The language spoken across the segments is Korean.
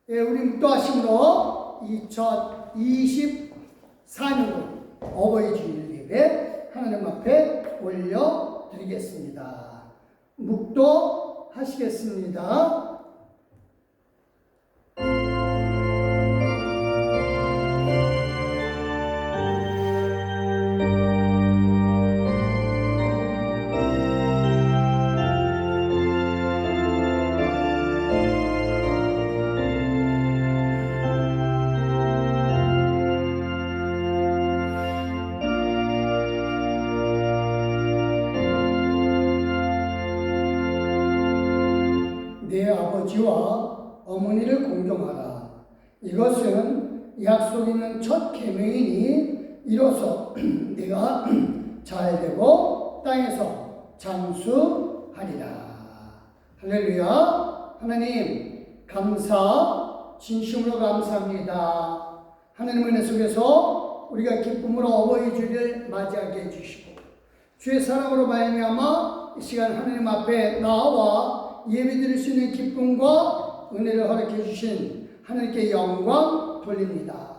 우리 묵도하심으로 2024년 어버이 주일 예배 하나님 앞에 올려드리겠습니다. 묵도하시겠습니다. 내 아버지와 어머니를 공경하라. 이것은 약속 있는 첫 계명이니 이로써 내가 잘되고 땅에서 장수하리라. 할렐루야. 하나님 진심으로 감사합니다. 하나님 은혜 속에서 우리가 기쁨으로 어버이 주일을 맞이하게 해주시고 주의 사랑으로 말미암아 이 시간 하나님 앞에 나와 예배드릴 수 있는 기쁨과 은혜를 허락해 주신 하나님께 영광 돌립니다.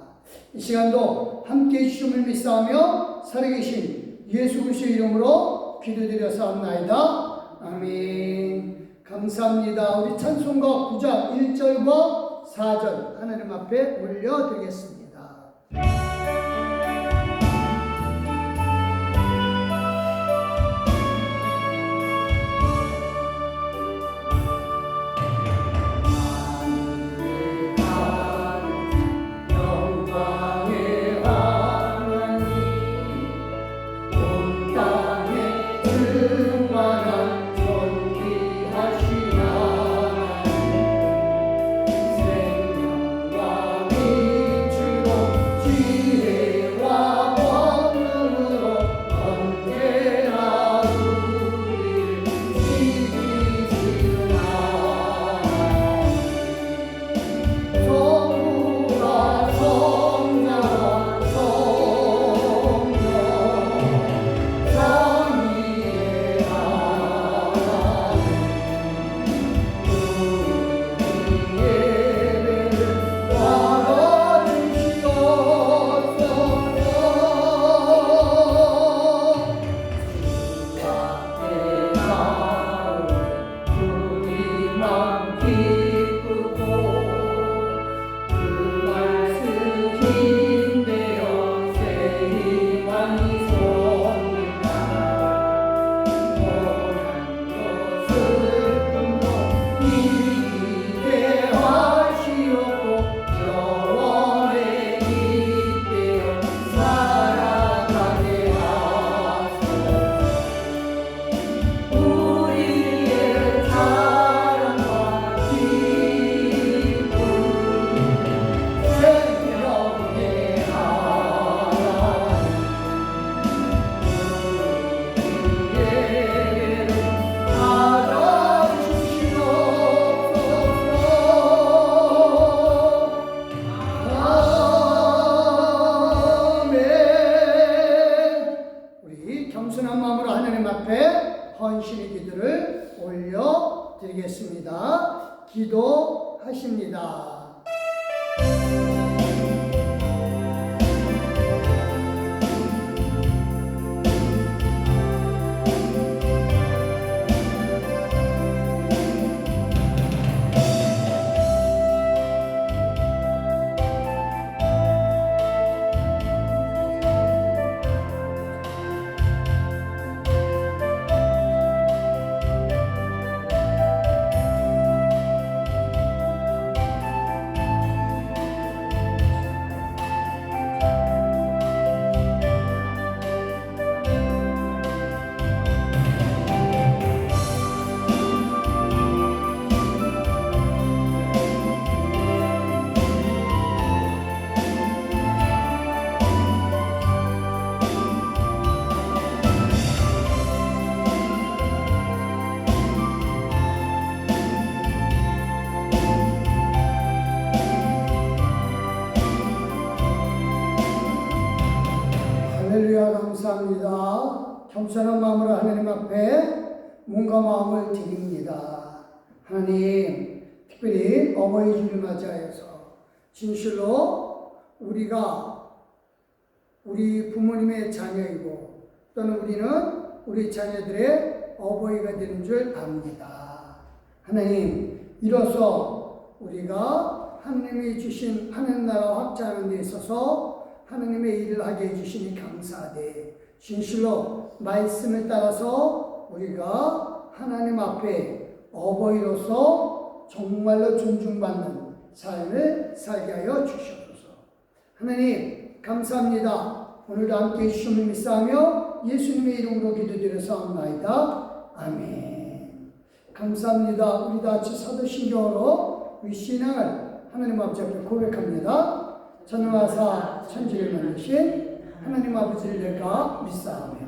이 시간도 함께해 주심을 믿사오며 살아계신 예수 그리스도의 이름으로 기도드렸사옵나이다. 아멘. 감사합니다. 우리 찬송가 9장 1절과 4절 하나님 앞에 올려드리겠습니다. 헌신의 기도를 올려드리겠습니다. 기도하십니다. 할렐루야. 감사합니다. 겸손한 마음으로 하나님 앞에 몸과 마음을 드립니다. 하나님, 특별히 어버이 주를 맞이하여서 진실로 우리가 우리 부모님의 자녀이고 또는 우리는 우리 자녀들의 어버이가 되는 줄 압니다. 하나님, 이로써 우리가 하나님이 주신 하나님 나라 확장하는 데 있어서 하나님의 일을 하게 해주시니 감사하되, 진실로 말씀을 따라서 우리가 하나님 앞에 어버이로서 정말로 존중받는 삶을 살게 하여 주시옵소서. 하나님 감사합니다. 오늘도 함께 해주심을 믿사하며 예수님의 이름으로 기도드려서옵나이다. 아멘. 감사합니다. 우리 다 같이 사도신경으로 우리 신앙을 하나님 아버지 앞에 고백합니다. 전능하사 천지를 만드신 하나님 아버지를 내가 믿사하며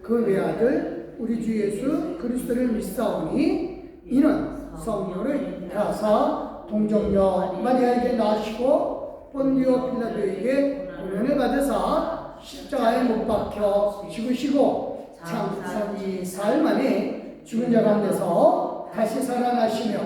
그 외아들 우리 주 예수 그리스도를 믿사오니 이는 성령을 인하사 동정녀 마리아에게 낳으시고 본디오 빌라도에게 고난을 받으사 십자가에 못 박혀 죽으시고 장사지 사흘 만에 죽은 자 가운데서 다시 살아나시며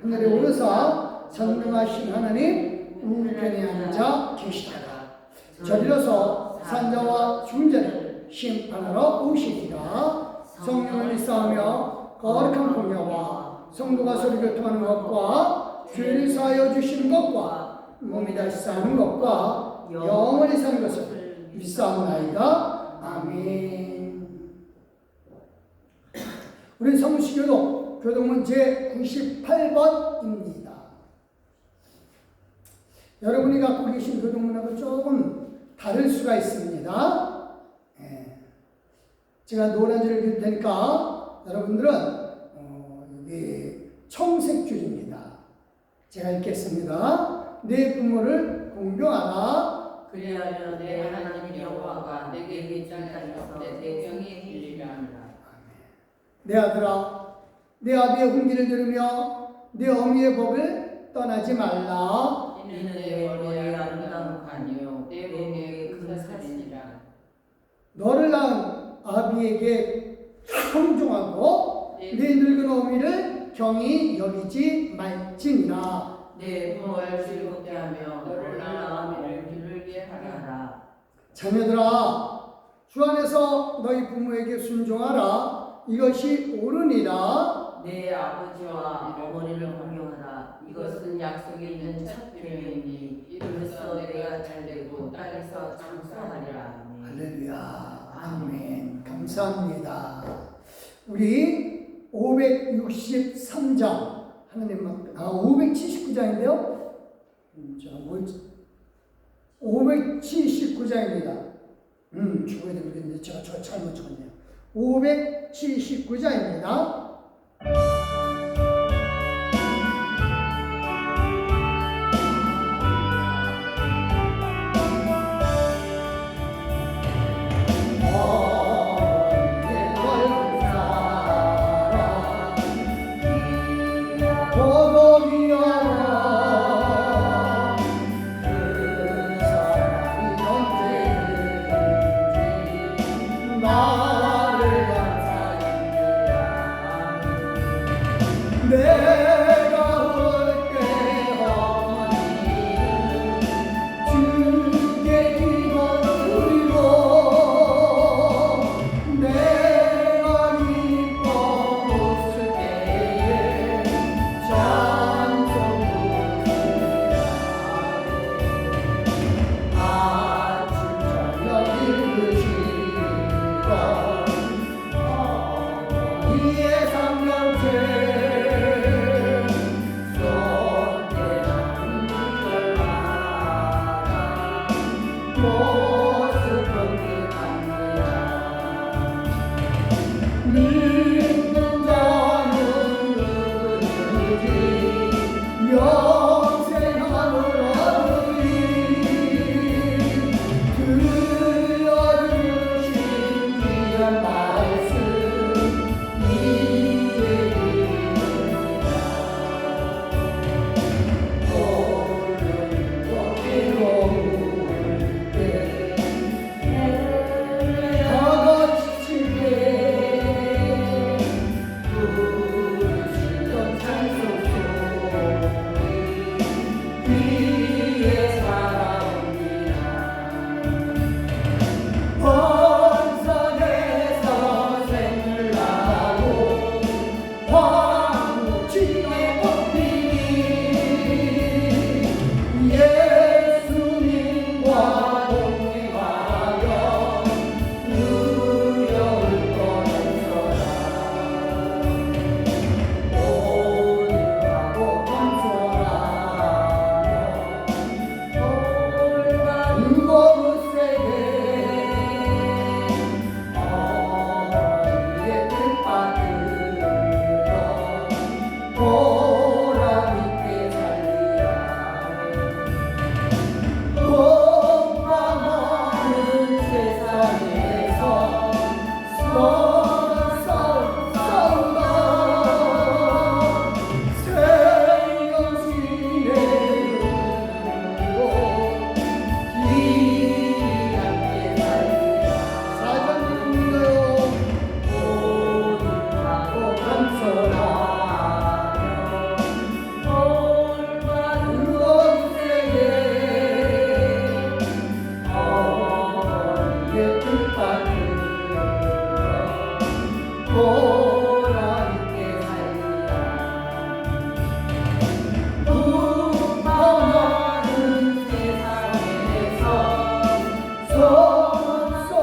하늘에 오르사 전능하신 하나님 우편에 앉아 계시다가 저리로서 산자와 죽은 자를 심판하러 오시리라. 성령을 믿사하며 거룩한 공예와 성도가 서로 교통하는 것과 죄를 사하여 주시는 것과 몸이 다시 사는 것과 영원히 사는 것을 믿사옵나이다. 아멘. 우리 성시교독 교독문 제98번입니다. 여러분이 갖고 계신 교독문하고 조금 다를 수가 있습니다. 제가 노란 줄을 그릴 테니까 여러분들은 여기 청색 줄입니다. 제가 읽겠습니다. 내 부모를 공경하라. 그리하여 내 하나님 여호와가 내게 짱따라서 내 병이 들리리라. 내 아들아, 내 아비의 훈기를 들으며 내 어미의 법을 떠나지 말라. 이는 내 머리에 아름다운 관이요 내 몸에 큰 살이니라. 너를 낳은 아비에게 형종하고 내 늙은 어미를 경히 여기지 말지니라. 내 부모를 즐겁게 하며 너를 낳은 어미를 기르게 하라. 자녀들아, 주 안에서 너희 부모에게 순종하라. 이것이 옳으니라. 내 아버지와 어머니를 공경하라. 이것은 약속이 있는 첫 계명이니 이로써 내가 잘되고 땅에서 장수하리라. 할렐루야. 아멘. 감사합니다. 우리 563장 하나님 579장인데요. 579장입니다. 죽어야 되겠는데 제가 잘못 적었네요. 579장입니다. 위에 살아옵니다. 번성에서 샘을 나고 황후 지혜 꽃피니 예수님과 동행하며 누려올 거면서라. 오늘하고 겸손하며 그곳에게 어머니의 뜻받들어 보람있게 살리라. 고마워하는 세상에서 싸우다 생명신의 이름으로 기이하게 살리라. 사장님인가요? 오늘하고 겸손하며 그곳에게 어머니의 뜻받들어 보람있게 살리라. 부패하는 세상에서 손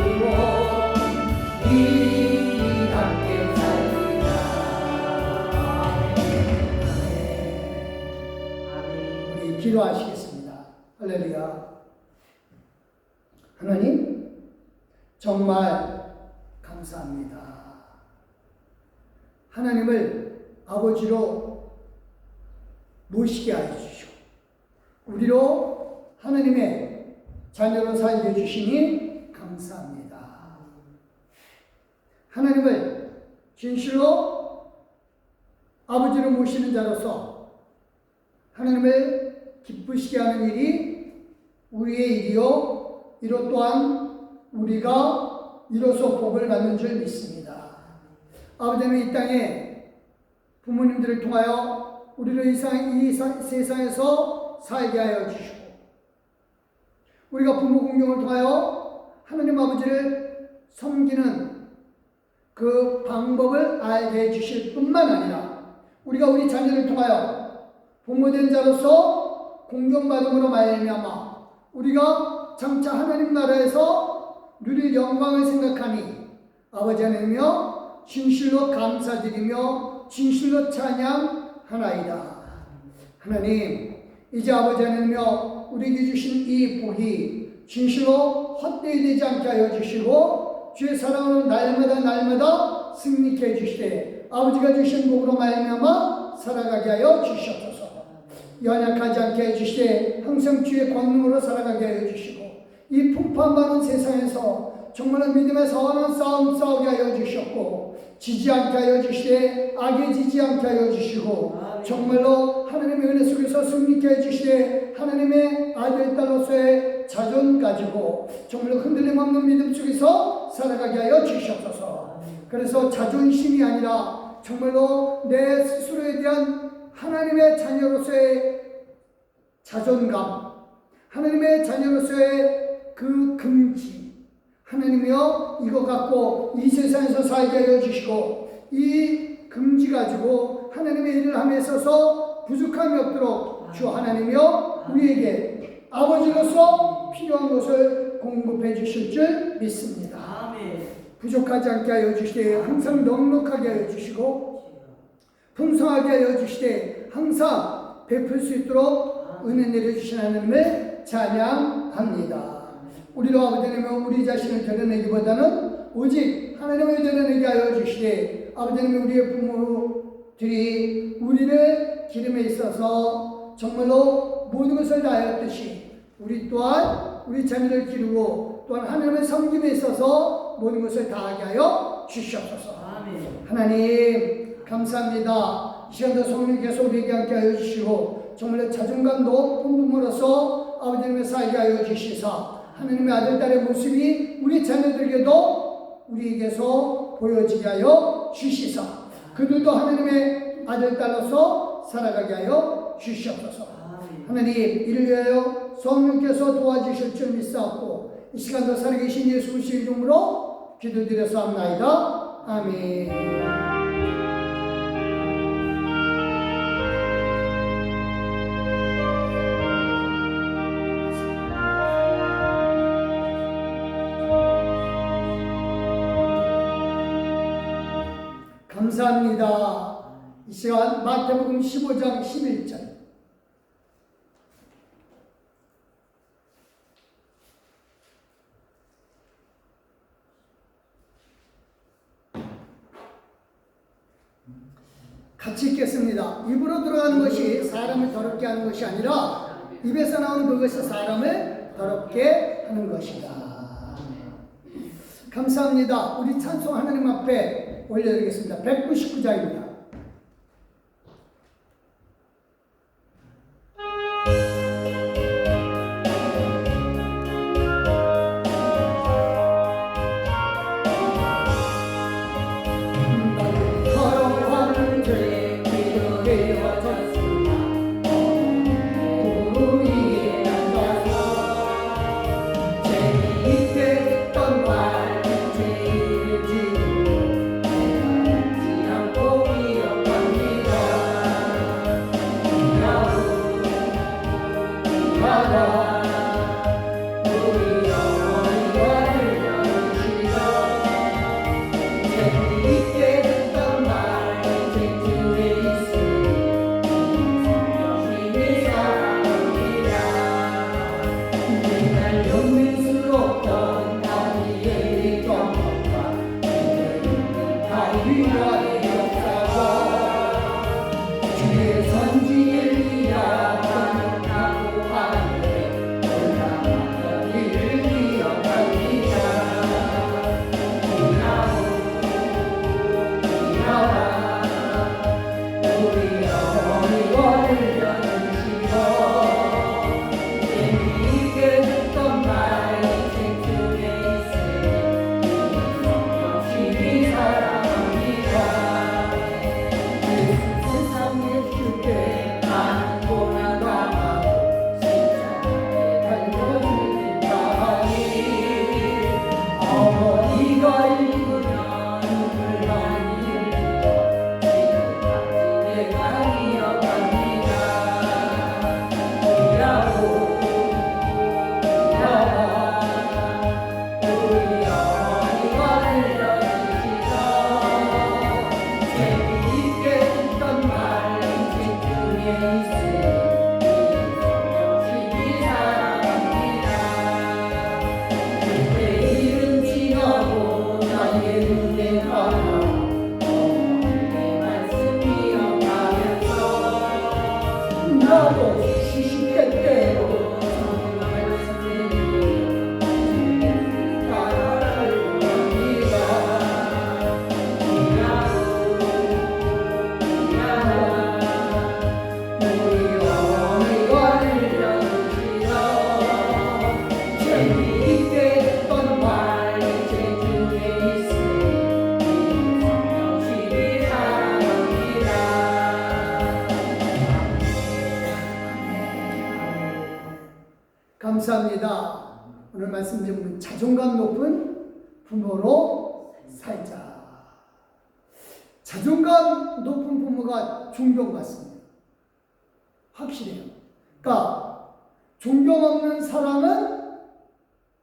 생명신으로 이함께 살리라. 아멘. 우리 기도하시겠습니다. 할렐루야. 하나님, 정말 감사합니다. 하나님을 아버지로 모시게 하여 주시고 우리로 하나님의 자녀로 살게 해주시니 감사합니다. 하나님을 진실로 아버지로 모시는 자로서 하나님을 기쁘시게 하는 일이 우리의 일이요, 이로 또한 우리가 이로써 복을 받는 줄 믿습니다. 아버지는 이 땅에 부모님들을 통하여 우리를 이 세상에서 살게 하여 주시고 우리가 부모 공경을 통하여 하나님 아버지를 섬기는 그 방법을 알게 해주실 뿐만 아니라 우리가 우리 자녀를 통하여 부모된 자로서 공경받음으로 말미암아 우리가 장차 하나님 나라에서 누릴 영광을 생각하니 아버지 하나님이여 진실로 감사드리며 진실로 찬양하나이다. 하나님, 이제 아버지 하나님이여 우리에게 주신 이 복이 진실로 헛되이 되지 않게 하여 주시고 주의 사랑으로 날마다 승리케 해주시되 아버지가 주신 복으로 말미암아 살아가게 하여 주시옵소서. 연약하지 않게 해주시되 항상 주의 권능으로 살아가게 하여 주시고 이 풍파 많은 세상에서 정말로 믿음의 선한 싸움 싸우게 하여 주셨고 지지 않게 하여 주시되 악에 지지 않게 하여 주시고 정말로 하나님의 은혜 속에서 승리케 해주시되 하나님의 아들 딸로서의 자존 가지고 정말로 흔들림 없는 믿음 속에서 살아가게 하여 주시옵소서. 그래서 자존심이 아니라 정말로 내 스스로에 대한 하나님의 자녀로서의 자존감, 하나님의 자녀로서의 그 금지, 하나님이여 이거 갖고 이 세상에서 살게 하여 주시고 이 금지 가지고 하나님의 일을 함에 있어서 부족함이 없도록 주 하나님이여 우리에게 아버지로서 필요한 것을 공급해 주실 줄 믿습니다. 아멘. 부족하지 않게 하여 주시되 항상 넉넉하게 하여 주시고 풍성하게 하여 주시되 항상 베풀 수 있도록 은혜 내려주신 하나님을 찬양합니다. 우리로 아버지 하나님 우리 자신을 드러내기보다는 오직 하나님을 드러내게 하여 주시되 아버지 하나님 우리의 부모들이 우리를 기름에 있어서 정말로 모든 것을 다하였듯이 우리 또한 우리 자녀를 기르고 또한 하나님의 섬김에 있어서 모든 것을 다하게 하여 주시옵소서. 아멘. 하나님 감사합니다. 이 시간도 성령 계속 우리에게 함께 하여 주시고 정말 자존감 높은 부모로서 아버지님의 살게 하여 주시사 하나님의 아들 딸의 모습이 우리 자녀들에게도 우리에게서 모습으로 보여지게 하여 주시사 그들도 하나님의 아들 딸로서 살아가게 하여 주시옵소서. 하나님 이를 위하여 성령께서 도와주실 줄 믿사옵고 이 시간도 살아계신 예수 그리스도의 이름으로 기도드려서 합나이다. 아멘. 감사합니다. 이 시간 마태복음 15장 11절 같이 읽겠습니다. 입으로 들어가는 것이 사람을 더럽게 하는 것이 아니라 입에서 나오는 그것이 사람을 더럽게 하는 것이다. 감사합니다. 우리 찬송 하나님 앞에 올려드리겠습니다. 199장입니다. 감사합니다. 오늘 말씀 제목은 자존감 높은 부모로 살자. 자존감 높은 부모가 존경받습니다. 확실해요. 그러니까 존경 없는 사랑은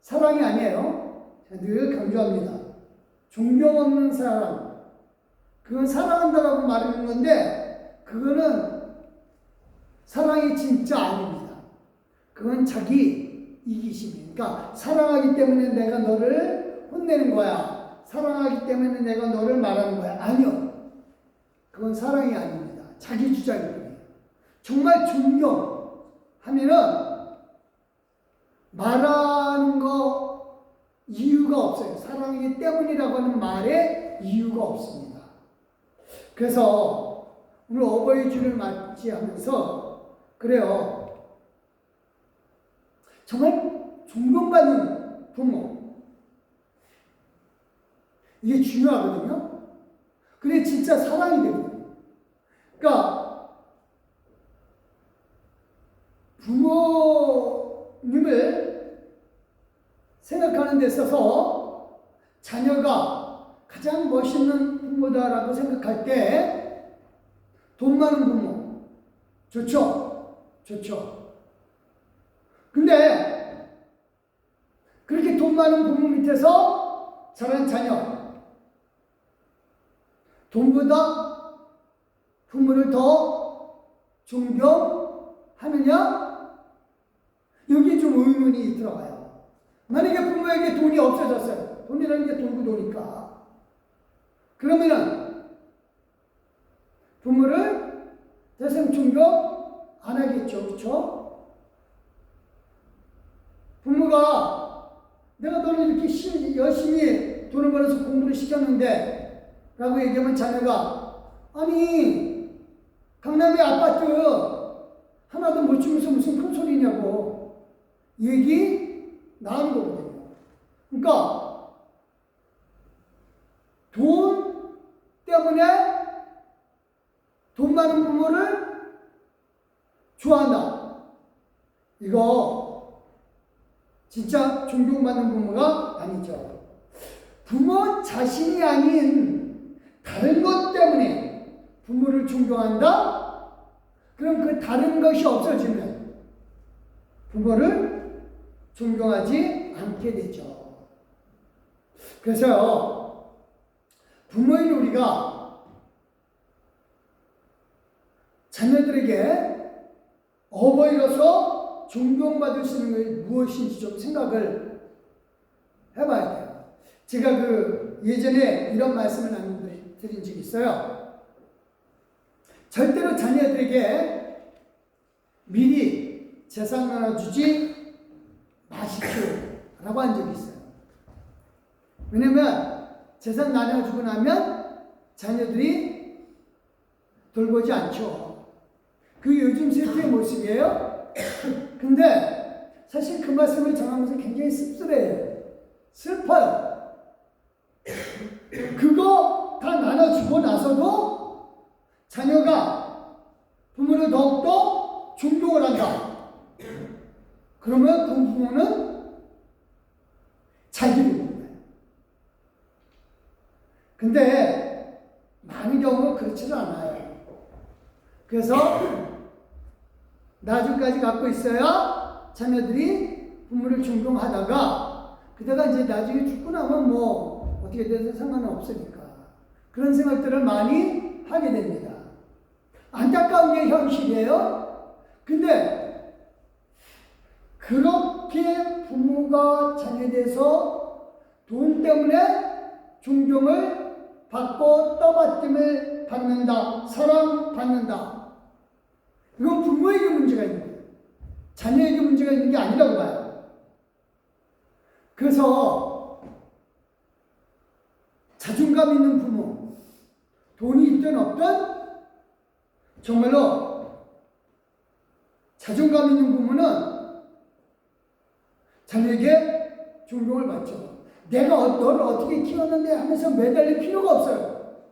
사랑이 아니에요. 제가 늘 강조합니다. 존경 없는 사랑, 그건 사랑한다라고 말하는 건데 그거는 사랑이 진짜 아닙니다. 그건 자기 이기심이에요. 그러니까 사랑하기 때문에 내가 너를 혼내는 거야. 사랑하기 때문에 내가 너를 말하는 거야. 아니요. 그건 사랑이 아닙니다. 자기 주장이에요. 정말 존경하면은 말하는 거 이유가 없어요. 사랑이기 때문이라고 하는 말에 이유가 없습니다. 그래서 오늘 어버이 주를 맞이하면서 그래요. 정말 존경받는 부모. 이게 중요하거든요. 그게 진짜 사랑이 되거든요. 그러니까 부모님을 생각하는 데 있어서 자녀가 가장 멋있는 부모다라고 생각할 때 돈 많은 부모 좋죠? 좋죠. 근데 그렇게 돈 많은 부모 밑에서 자란 자녀, 돈보다 부모를 더 존경하느냐? 여기에 좀 의문이 들어가요. 만약에 부모에게 돈이 없어졌어요. 돈이라는 게 돌고 도니까. 그러면은 부모를 대상 존경 안 하겠죠. 그렇죠? 부모가 내가 너를 이렇게 열심히 돈을 벌어서 공부를 시켰는데 라고 얘기하면 자녀가 아니 강남의 아파트 하나도 못 주면서 무슨 큰 소리냐고 얘기 나오는 거거든요. 그러니까 돈 때문에 돈 많은 부모를 좋아한다. 이거 진짜 존경받는 부모가 아니죠. 부모 자신이 아닌 다른 것 때문에 부모를 존경한다? 그럼 그 다른 것이 없어지면 부모를 존경하지 않게 되죠. 그래서요, 부모인 우리가 자녀들에게 어버이로서 존경받을 수 있는 것이 무엇인지 좀 생각을 해봐야 돼요. 제가 예전에 이런 말씀을 드린 적이 있어요. 절대로 자녀들에게 미리 재산 나눠주지 마십시오 라고 한 적이 있어요. 왜냐면 재산 나눠주고 나면 자녀들이 돌보지 않죠. 그게 요즘 세대의 모습이에요. 근데 사실 그 말씀을 전하면서 굉장히 씁쓸해요. 슬퍼요. 그거 다 나눠주고 나서도 자녀가 부모를 더욱더 존경을 한다. 그러면 그 부모는 자기를 부모예요. 근데 많은 경우는 그렇지는 않아요. 그래서 나중까지 갖고 있어야 자녀들이 부모를 존경하다가 그다가 이제 나중에 죽고 나면 뭐 어떻게 돼도 상관은 없으니까 그런 생각들을 많이 하게 됩니다. 안타까운 게 현실이에요. 근데 그렇게 부모가 자녀에 대해서 돈 때문에 존경을 받고 떠받침을 받는다, 사랑받는다. 이건 부모에게 문제가 있는 거예요. 자녀에게 문제가 있는 게 아니라고 봐요. 그래서 자존감 있는 부모, 돈이 있든 없든 정말로 자존감 있는 부모는 자녀에게 존경을 받죠. 내가 너를 어떻게 키웠는데 하면서 매달릴 필요가 없어요.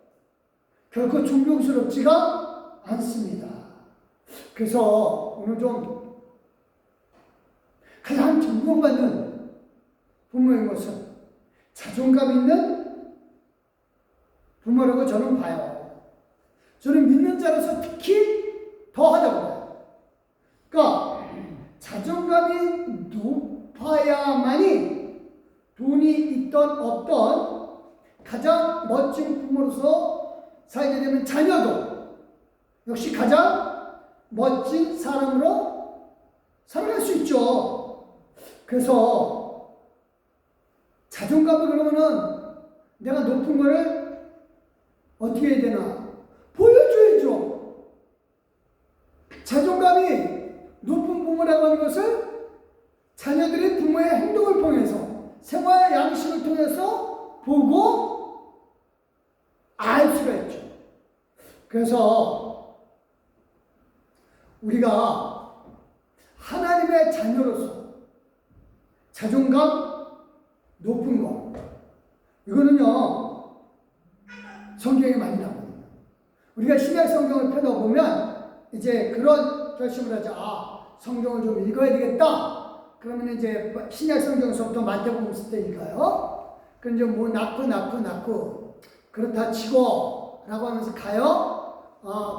결코 존경스럽지가 않습니다. 그래서 오늘 좀 가장 존경받는 부모의 모습, 자존감 있는 부모라고 저는 봐요. 저는 믿는 자로서 특히 더하다고 봐요. 그러니까 자존감이 높아야만이 돈이 있던 없던 가장 멋진 부모로서 살게 되면 자녀도 역시 가장 멋진 사람으로 살아갈 수 있죠. 그래서 자존감을 그러면은 내가 높은 거를 어떻게 해야 되나? 보여줘야죠. 자존감이 높은 부모라고 하는 것을 자녀들이 부모의 행동을 통해서 생활 양식을 통해서 보고 알 수가 있죠. 그래서 우리가 하나님의 자녀로서 자존감 높은 거, 이거는요 성경에 많이 나오거든요. 우리가 신약 성경을 펴다 보면 이제 그런 결심을 하죠. 성경을 좀 읽어야 되겠다. 그러면 이제 신약 성경서부터 마태복음서부터 읽어요. 그럼 이제 뭐 낳고 그렇다 치고 라고 하면서 가요.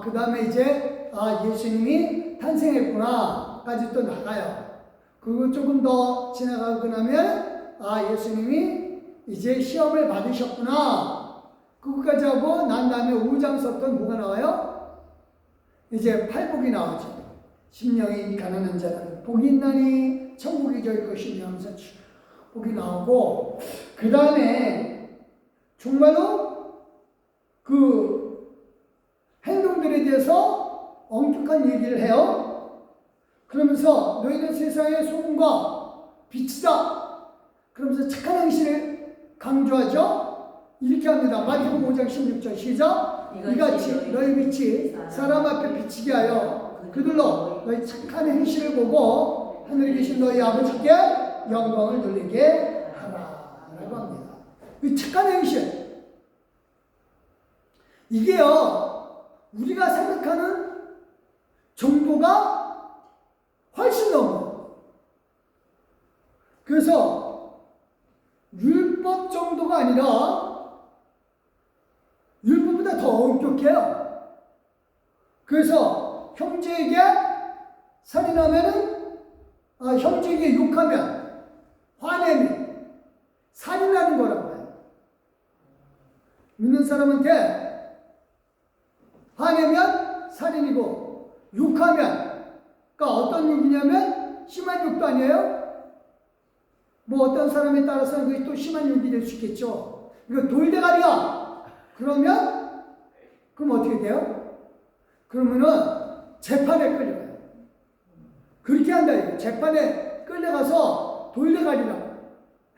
그 다음에 이제 예수님이 탄생했구나 까지 또 나가요. 그리고 조금 더 지나가고 나면 예수님이 이제 시험을 받으셨구나 그거까지 하고 난 다음에 5장서부터 뭐가 나와요? 이제 팔복이 나오죠. 심령이 가난한 자는 복이 있나니 천국이 저희 것이며 하면서 복이 나오고 그 다음에 정말로 그 행동들에 대해서 엄격한 얘기를 해요. 그러면서 너희는 세상의 소금과 빛이다. 그러면서 착한 행실을 강조하죠. 이렇게 합니다. 마태복음 5장 16절 시작. 이같이 너희 빛이 사람 앞에 비치게 하여 그들로 너희 착한 행실을 보고 하늘에 계신 너희 아버지께 영광을 돌리게 하라 라고 합니다. 이 착한 행실 이게요 우리가 생각하는 정도가 훨씬 넘어요. 그래서 율법 정도가 아니라 율법보다 더 엄격해요. 그래서 형제에게 살인하면은 형제에게 욕하면 화내면 살인하는 거라고 해요. 믿는 사람한테 화내면 살인이고 욕하면 그러니까 어떤 욕이냐면 심한 욕도 아니에요. 뭐 어떤 사람에 따라서는 그게 또 심한 욕이 될 수 있겠죠. 이거 돌대가리야. 그러면 그럼 어떻게 돼요? 그러면은 재판에 끌려가요. 그렇게 한다 이거. 재판에 끌려가서 돌대가리라고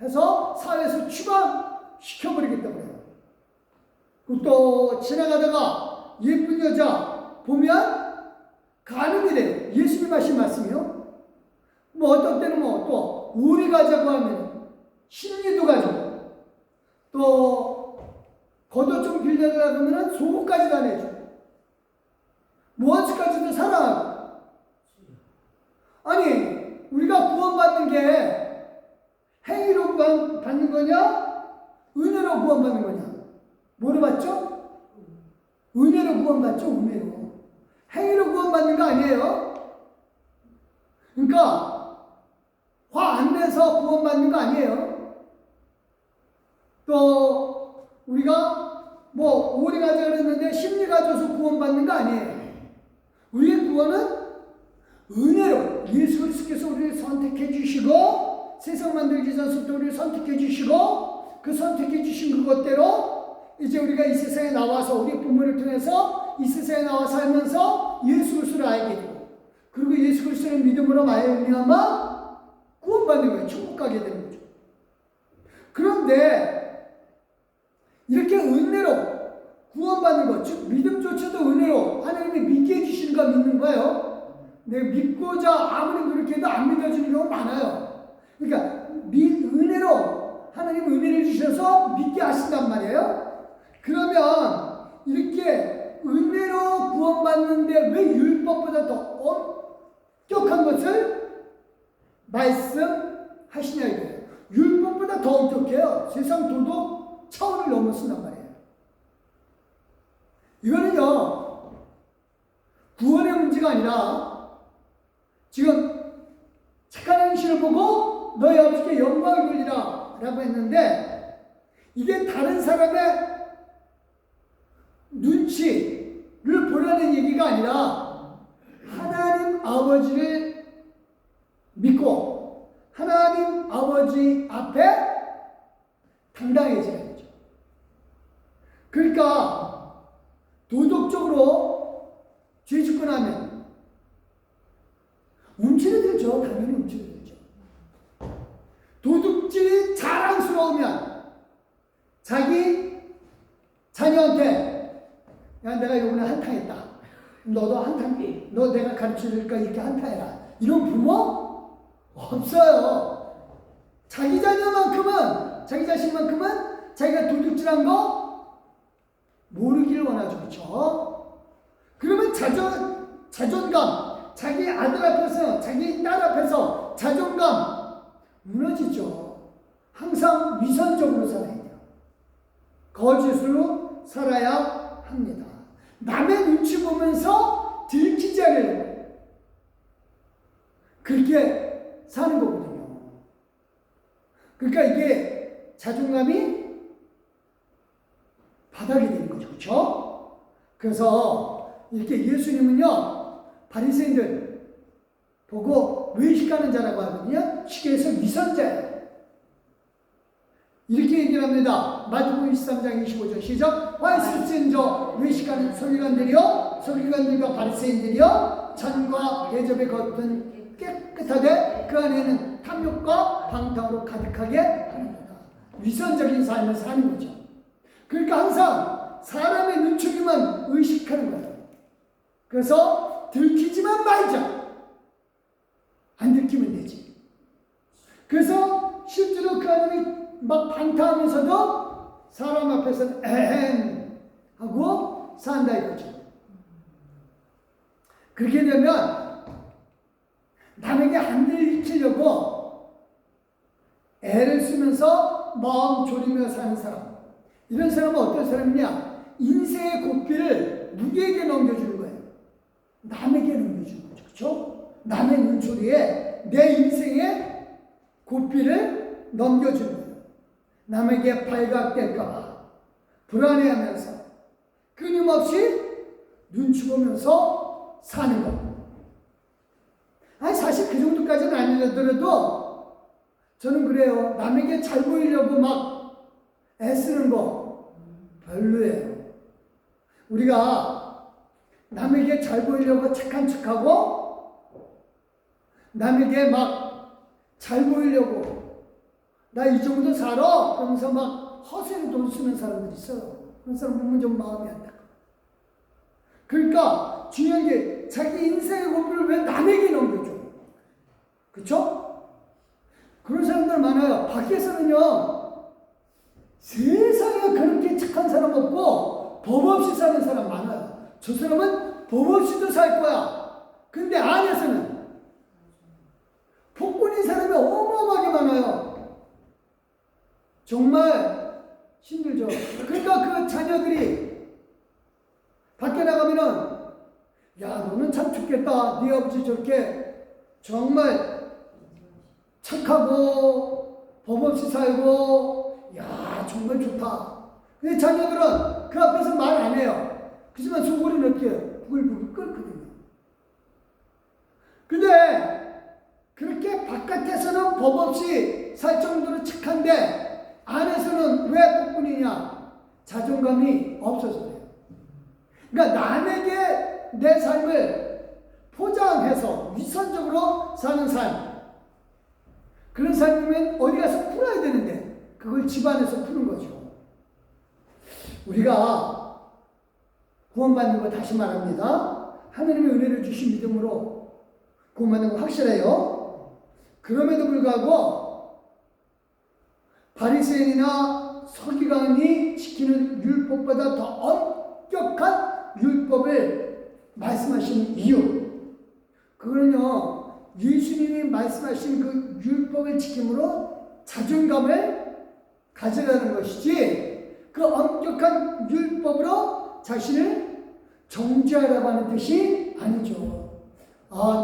해서 사회에서 추방시켜버리겠다고 해요. 또 지나가다가 예쁜 여자 보면 가늠이 돼요. 예수님 하신 말씀이요. 뭐 어떤 때는 뭐 또 우리 가자고 하면 심리도 가지고 또 겉옷 좀 빌려달라고 하면 속옷까지 다 내줘. 무엇까지도 사랑하고. 아니 우리가 구원받는 게 행위로 받는 거냐? 은혜로 구원받는 거냐? 뭐로 받죠? 은혜로 구원받죠. 은혜로. 행위로 구원받는 거 아니에요. 그러니까 화 안 내서 구원받는 거 아니에요. 또 우리가 뭐 오리 가자 그랬는데 심리 가져서 구원받는 거 아니에요. 우리의 구원은 은혜로 예수 그리스도께서 우리를 선택해 주시고 세상 만들기 전부터 우리를 선택해 주시고 그 선택해 주신 그것대로 이제 우리가 이 세상에 나와서 우리 부모를 통해서 이 세상에 나와 살면서 예수 그리스도를 알게 되고 그리고 예수 그리스도를 믿음으로 말미암아 구원받는 거예요. 천국 가게 되는 거죠. 그런데 이렇게 은혜로 구원받는 것, 즉 믿음조차도 은혜로 하나님이 믿게 해주시는 거 믿는 거예요. 내가 믿고자 아무리 노력해도 안 믿어지는 경우가 많아요. 그러니까 은혜로 하나님 은혜를 주셔서 믿게 하신단 말이에요. 그러면 이렇게 은혜로 구원받는데 왜 율법보다 더 엄격한 것을 말씀하시냐 이거예요. 율법보다 더 엄격해요. 세상 도덕 차원을 넘어선단 말이에요. 이거는요 구원의 문제가 아니라 지금 착한 행실을 보고 너희 아버지께 영광을 돌리라 라고 했는데 이게 다른 사람의 눈치를 보라는 얘기가 아니라 하나님 아버지를 믿고 하나님 아버지 앞에 당당해지는 거죠. 그러니까 도덕적으로 죄 짓고 나면 움츠러들죠. 당연히 움츠러들죠. 도둑질이 자랑스러우면 자기 자녀한테 야 내가 이번에 한탕했다. 너도 한탕, 너 내가 가르쳐줄까 이렇게 한탕해라. 이런 부모 없어요. 자기 자녀만큼은 자기 자식만큼은 자기가 도둑질한 거 원하죠. 그렇죠? 그러면 자존감, 자기 아들 앞에서, 자기 딸 앞에서 자존감 무너지죠. 항상 위선적으로 살아야 돼요. 거짓으로 살아야 합니다. 남의 눈치 보면서 들키지 않으려고 그렇게 사는 거거든요. 그러니까 이게 자존감이 바닥이 되는 거죠. 그렇죠? 그래서 이렇게 예수님은요, 바리새인들 보고 외식하는 자라고 하거든요. 쉽게 해서 위선자예요. 이렇게 얘기를 합니다. 마태복음 23장 25절 시작. 화 있으신 저 외식하는 서기관들과 바리새인들이요, 잔과 대접의 겉은 깨끗하되 그 안에는 탐욕과 방탕으로 가득하게 하는구나. 위선적인 삶을 사는 거죠. 그러니까 항상 사람의 눈초리만 의식하는 거예요. 그래서 들키지만 말자. 안 들키면 되지. 그래서 실제로 그 사람이 막 방탕하면서도 사람 앞에서는 에헴 하고 산다 이거죠. 그렇게 되면 남에게 안 들키려고 애를 쓰면서 마음 졸이며 사는 사람, 이런 사람은 어떤 사람이냐? 인생의 고삐를 누구에게 넘겨주는 거예요? 남에게 넘겨주는 거죠. 그렇죠? 남의 눈초리에 내 인생의 고삐를 넘겨주는 거예요. 남에게 발각될까봐 불안해하면서 끊임없이 눈치 보면서 사는 것. 아니 사실 그 정도까지는 아니더라도 저는 그래요. 남에게 잘 보이려고 막 애쓰는 거 별로예요. 우리가 남에게 잘 보이려고 착한 척하고 남에게 막 잘 보이려고 나 이 정도 살아 그러면서 막 허세로 돈 쓰는 사람들이 있어요. 그런 사람 보면 좀 마음이 안 닿아. 그러니까 중요한 게 자기 인생의 고삐를 왜 남에게 넘겨줘? 그렇죠? 그런 사람들 많아요. 밖에서는요, 세상에 그렇게 착한 사람 없고 법 없이 사는 사람 많아요. 저 사람은 법 없이도 살 거야. 근데 안에서는 폭군인 사람이 어마어마하게 많아요. 정말 힘들죠. 그러니까 그 자녀들이 밖에 나가면은 야 너는 참 좋겠다. 네 아버지 저렇게 정말 착하고 법 없이 살고 야 정말 좋다. 근데 자녀들은 그 앞에서 말 안 해요. 그렇지만 속으로는 어떻게 해요? 부글부글 끓거든요. 근데 그렇게 바깥에서는 법 없이 살 정도로 착한데 안에서는 왜 폭군이냐? 자존감이 없어서 그래요. 그러니까 남에게 내 삶을 포장해서 위선적으로 사는 삶, 그런 삶이면 어디 가서 풀어야 되는데 그걸 집안에서 푸는 거죠. 우리가 구원받는 거 다시 말합니다. 하나님의 은혜를 주신 믿음으로 구원받는 거 확실해요. 그럼에도 불구하고 바리새인이나 서기관이 지키는 율법보다 더 엄격한 율법을 말씀하시는 이유, 그거는요 예수님이 말씀하신 그 율법을 지킴으로 자존감을 가져가는 것이지 그 엄격한 율법으로 자신을 정죄하라고 하는 뜻이 아니죠.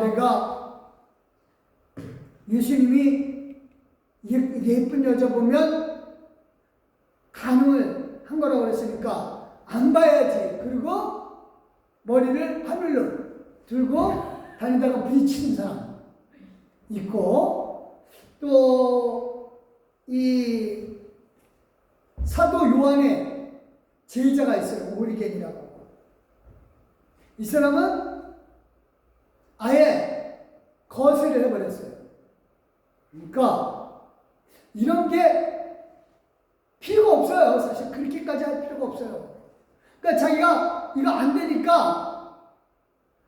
내가 예수님이 예쁜 여자 보면 간음을 한 거라고 그랬으니까 안 봐야지. 그리고 머리를 하늘로 들고 다니다가 부딪히는 사람 있고, 또 이 사도 요한의 제자가 있어요. 오리겐이라고. 이 사람은 아예 거세를 해버렸어요. 그러니까 이런 게 필요가 없어요. 사실 그렇게까지 할 필요가 없어요. 그러니까 자기가 이거 안 되니까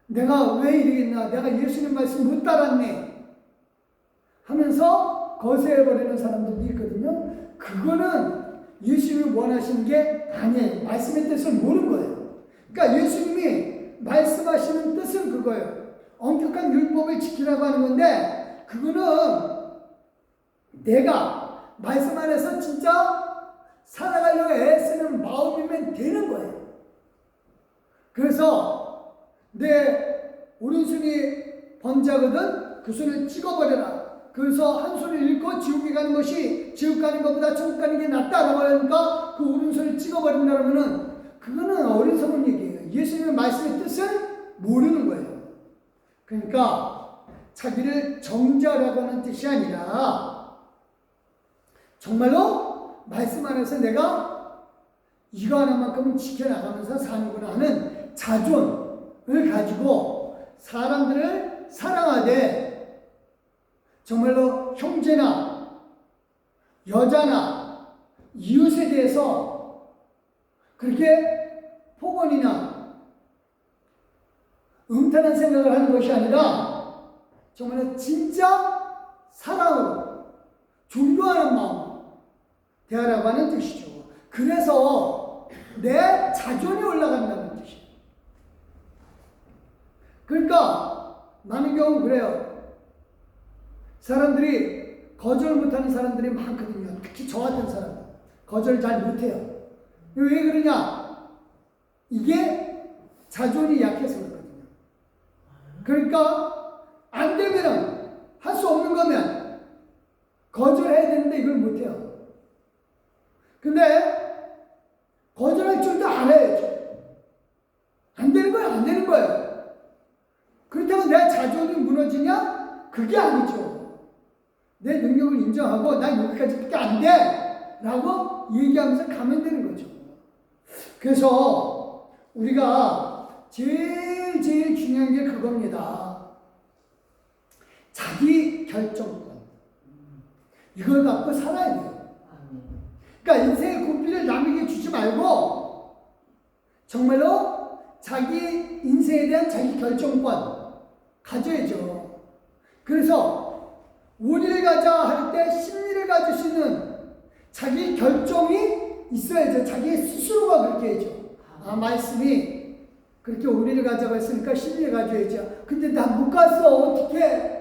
내가 왜 이러겠나, 내가 예수님 말씀 못 따랐네 하면서 거세해버리는 사람들도 있거든요. 그거는 예수님이 원하시는 게 아니에요. 말씀의 뜻을 모르는 거예요. 그러니까 예수님이 말씀하시는 뜻은 그거예요. 엄격한 율법을 지키라고 하는 건데 그거는 내가 말씀 안에서 진짜 살아가려고 애쓰는 마음이면 되는 거예요. 그래서 내 오른손이 번자거든 그 손을 찍어버려라. 그래서 한 손을 잃고 지옥에 가는 것이 지옥 가는 것보다 천국 가는 게 낫다라고 하니까 그 오른손을 찍어버린다 그러면은 그거는 어리석은 얘기예요. 예수님의 말씀의 뜻을 모르는 거예요. 그러니까 자기를 정죄하라고 하는 뜻이 아니라 정말로 말씀 안에서 내가 이거 하나만큼은 지켜나가면서 사는구나 하는 자존을 가지고 사람들을 사랑하되 정말로 형제나 여자나 이웃에 대해서 그렇게 폭언이나 음탄한 생각을 하는 것이 아니라 정말 진짜 사랑으로 존경하는 마음 대하라고 하는 뜻이죠. 그래서 내 자존이 올라간다는 뜻이에요. 그러니까 많은 경우 그래요. 사람들이 거절 못하는 사람들이 많거든요. 특히 저 같은 사람 거절 잘 못해요. 왜 그러냐? 이게 자존이 약해서 그렇거든요. 그러니까 안 되면은 할 수 없는 거면 거절해야 되는데 이걸 못해요. 근데 거절할 줄도 알아야죠. 안 되는 거예요. 안 되는 거예요. 그렇다고 내 자존이 무너지냐? 그게 아니죠. 내 능력을 인정하고 난 여기까지밖에 안 돼! 라고 얘기하면서 가면 되는 거죠. 그래서 우리가 제일 중요한 게 그겁니다. 자기 결정권. 이걸 갖고 살아야 돼요. 그러니까 인생의 고삐를 남에게 주지 말고 정말로 자기 인생에 대한 자기 결정권 가져야죠. 그래서 오리를 가자 할 때 심리를 가질 수 있는 자기 결정이 있어야죠. 자기 스스로가 그렇게 해야죠. 아, 말씀이 그렇게 오리를 가자고 했으니까 심리를 가져야죠. 근데 나 못 갔어. 어떻게?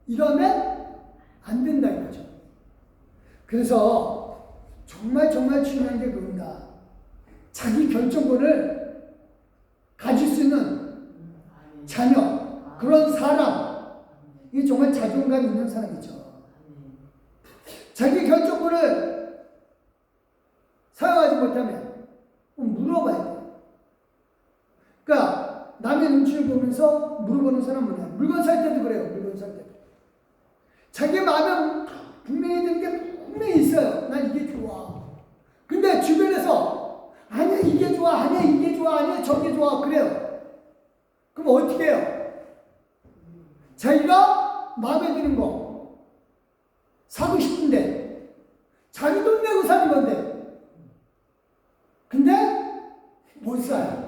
이러면 안 된다 이거죠. 그래서 정말 중요한 게 그겁니다. 자기 결정권을 가질 수 있는 자녀, 그런 사람, 이게 정말 자존감 있는 사람이죠. 자기 결정권을 사용하지 못하면 물어봐야 돼요. 그러니까 남의 눈치를 보면서 물어보는 사람은 뭐냐? 물건 살 때도 그래요. 물건 살 때도. 자기 마음에 분명히 드는 게 분명히 있어요. 난 이게 좋아. 근데 주변에서 아니야 이게 좋아, 아니야 이게 좋아, 아니야 저게 좋아 그래요. 그럼 어떻게 해요? 자기가 마음에 드는 거 사고 싶은데 자기 돈 내고 사는 건데 근데 못 사요.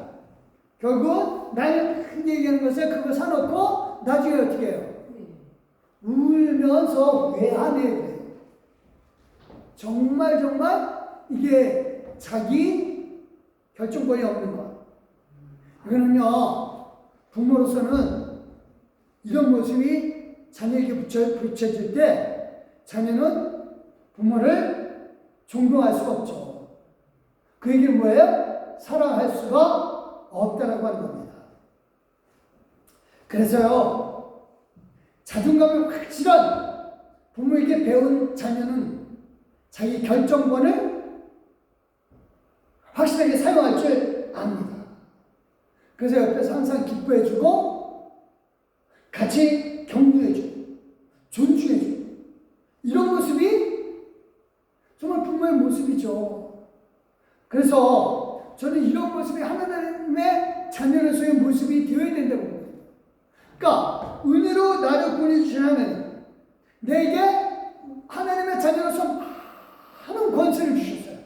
결국 나는 큰 얘기하는 것에 그거 사놓고 나중에 어떻게 해요? 울면서 왜 안 해? 그래요. 정말 이게 자기 결정권이 없는 것. 이거는요 부모로서는 이런 모습이 자녀에게 비춰질 때 자녀는 부모를 존경할 수가 없죠. 그 얘기는 뭐예요? 사랑할 수가 없다라고 하는 겁니다. 그래서요 자존감이 확실한 부모에게 배운 자녀는 자기 결정권을 확실하게 사용할 줄 압니다. 그래서 옆에서 항상 기뻐해주고 같이 격려해주고 존중해주고 이런 모습이 정말 부모의 모습이죠. 그래서 저는 이런 모습이 하나님의 자녀로서의 모습이 되어야 된다고 봅니다. 그러니까 은혜로 나를 보내주신 하나님, 내게 하나님의 자녀로서 많은 권세를 주셨어요.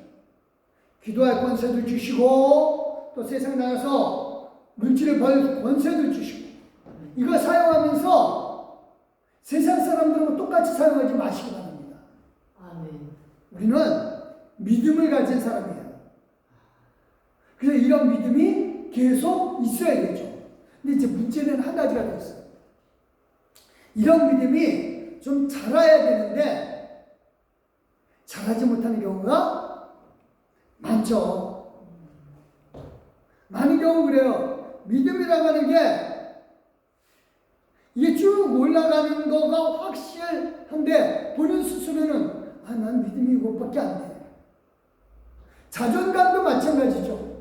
기도할 권세도 주시고 또 세상 나가서 물질을 벌 권세도 주시고 이거 사용하면서 세상 사람들하고 똑같이 사용하지 마시기 바랍니다. 아멘. 우리는 믿음을 가진 사람이에요. 그래서 이런 믿음이 계속 있어야 되죠. 근데 이제 문제는 한 가지가 더 있어요. 이런 믿음이 좀 자라야 되는데 자라지 못하는 경우가 많죠. 많은 경우 그래요. 믿음이라고 하는 게 이게 쭉 올라가는 거가 확실한데 본인 스스로는 난 믿음이 이것밖에 안 돼. 자존감도 마찬가지죠.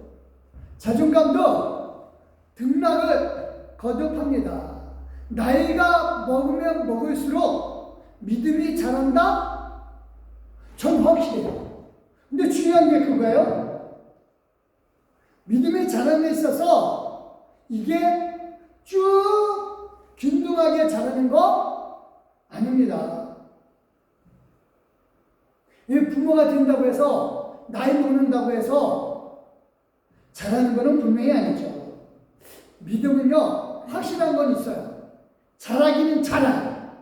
자존감도 등락을 거듭합니다. 나이가 먹으면 먹을수록 믿음이 자란다? 전 확실해요. 근데 중요한 게 그거예요. 믿음이 자람에 있어서 이게 쭉 균등하게 자라는 거 아닙니다. 부모가 된다고 해서 나이 먹는다고 해서 자라는 거는 분명히 아니죠. 믿음은요 확실한 건 있어요. 자라기는 자랍니다.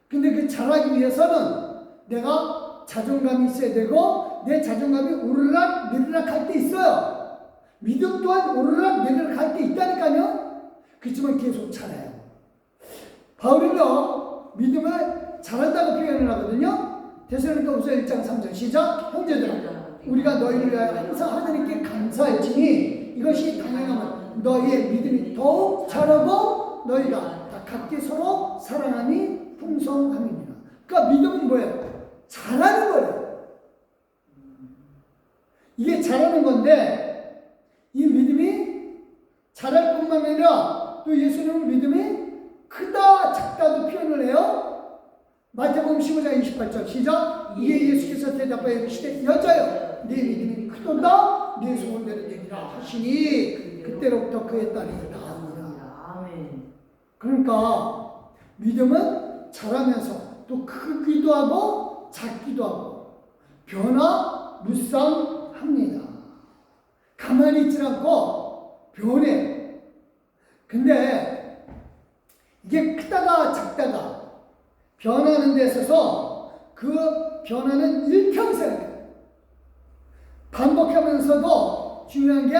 근데 그 자라기 위해서는 내가 자존감이 있어야 되고 내 자존감이 오르락 내리락 할 때 있어요. 믿음 또한 오르락 내리락 할 때 있다니까요. 그렇지만 계속 자라요. 바울은요 믿음을 자란다고 표현을 하거든요. 데살로니가후서 1장 3절 시작. 형제들아 우리가 너희를 위하여 항상 하나님께 감사할지니 이것이 당연하면 너희의 믿음이 더욱 자라고 너희가 다 각기 서로 사랑함이 풍성함이니라. 그러니까 믿음은 뭐예요? 자라는 거예요. 이게 자라는 건데 이 믿음이 자랄 뿐만 아니라 또 예수님은 믿음이 크다 작다도 표현을 해요. 마태복음 15장 28절 시작. 이에 예수께서 대답하여 이르시되 여자여 네 믿음이 크도다 네 소원대로 되리라 하시니 그때로부터 그의 딸이 나으니라. 그러니까 믿음은 자라면서 또 크기도 하고 작기도 하고 변화무쌍합니다. 가만히 있지 않고 변해. 근데 이게 크다가 작다가 변하는 데 있어서 그 변화는 일평생 반복하면서도 중요한 게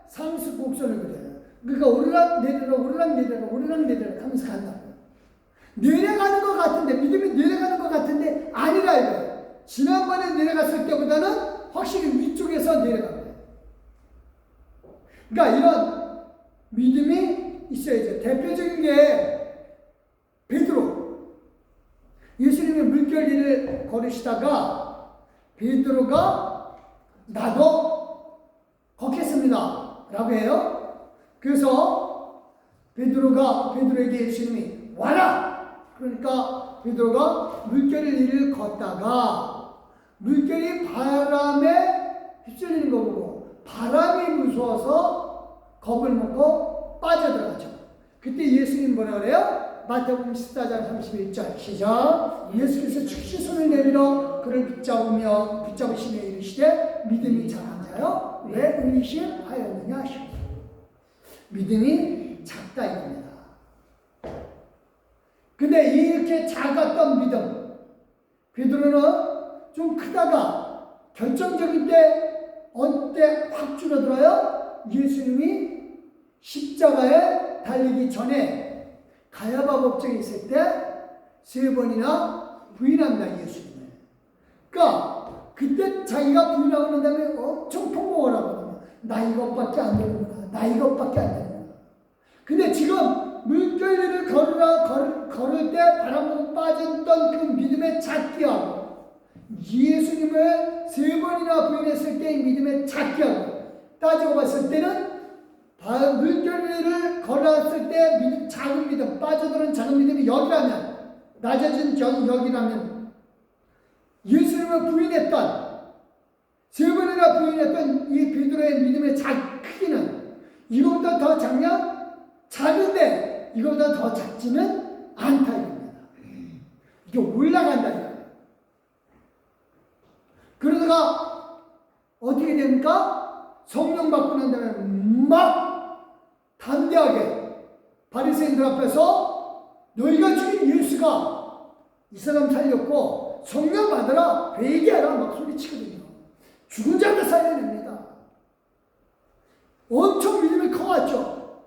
상수 곡선을 그려요. 그러니까 오르락 내리락 오르락 내리락 오르락 내리락 하면서 간다고요. 내려가는 것 같은데 믿음이 내려가는 것 같은데 아니라 이거예요. 지난번에 내려갔을 때보다는 확실히 위쪽에서 내려갑니다. 그러니까 이런 믿음이 있어야죠. 대표적인 게 베드로. 예수님이 물결 위를 걸으시다가 베드로가 나도 걷겠습니다 라고 해요. 그래서 베드로에게 예수님이 와라! 그러니까 베드로가 물결 위를 걷다가 물결이 바람에 휩쓸리는 거 보고 바람이 무서워서 겁을 먹고 빠져들어가죠. 그때 예수님 뭐라 그래요? 마태복음 14장 31절 시작. 예수께서 즉시 손을 내밀어 그를 붙잡으시며 이르시되 믿음이 작은 자여 왜 의심하였느냐 하시고 믿음이 작다 이겁니다. 근데 이렇게 작았던 믿음 베드로는 좀 크다가 결정적인 때 어느 때 확 줄어들어요? 예수님이 십자가에 달리기 전에 가야바 법정에 있을 때 3번이나 부인한다 예수님을. 그러니까 그때 자기가 부인하고 난 다음에 엄청 통곡을 하거든요. 나 이것밖에 안 되는구나. 나 이것밖에 안 되는구나. 근데 지금 물결 위를 걸을 때 바람 빠졌던 그 믿음의 작기하고 예수님을 3번이나 부인했을 때의 믿음의 작기하고 따지고 봤을 때는 물결 위를 걸었을 때 믿음, 작은 믿음, 빠져드는 작은 믿음이 여기라면, 낮아진 여기라면, 예수님을 부인했던, 3번이나 부인했던 이 베드로의 믿음의 크기는 이것보다 더 작냐? 작은데 이것보다 더 작지는 않다 이겁니다. 이게 올라간다 이거예요. 그러다가 어떻게 됩니까? 성령 받고 난 다음에 막 담대하게 바리새인들 앞에서 너희가 죽인 예수가 이 사람 살렸고 성령 받으라 회개하라 막 소리치거든요. 죽은 자를 살려냅니다. 엄청 믿음이 커왔죠.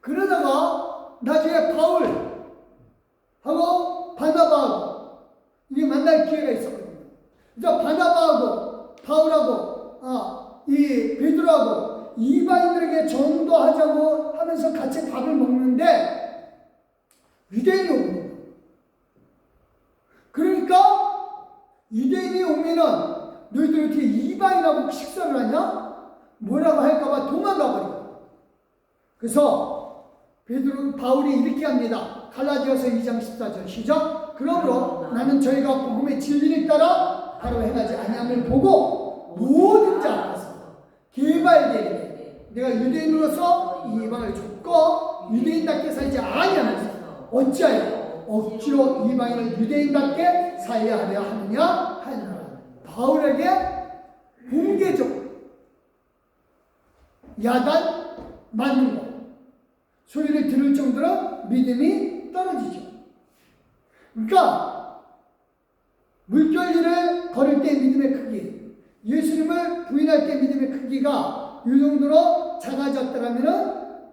그러다가 나중에 바울하고 바나바하고 이게 만날 기회가 있었거든요. 그러니까 바나바하고 바울하고 이 베드로하고 이방인들에게 전도하자고 하면서 같이 밥을 먹는데 유대인이 오는 거예요. 그러니까 유대인이 오면은 너희들 어떻게 이방인하고 식사를 하냐? 뭐라고 할까봐 도망가 버려요. 그래서 바울이 이렇게 합니다. 갈라디아서 2장 14절 시작. 그러므로 나는 저희가 복음의 진리를 따라 바로 행하지 아니함을 보고 모든 자 앞에서 개발되리니 내가 유대인으로서 이 이방을 줬고 유대인답게 살지 아니하면서 어찌하여 억지로 이방인을 유대인답게 살려 하려 하느냐 하느라. 바울에게 공개적 야단 맞는 것 소리를 들을 정도로 믿음이 떨어지죠. 그러니까 물결리를 걸을 때 믿음의 크기, 예수님을 부인할 때 믿음의 크기가 이 정도로 작아졌더라면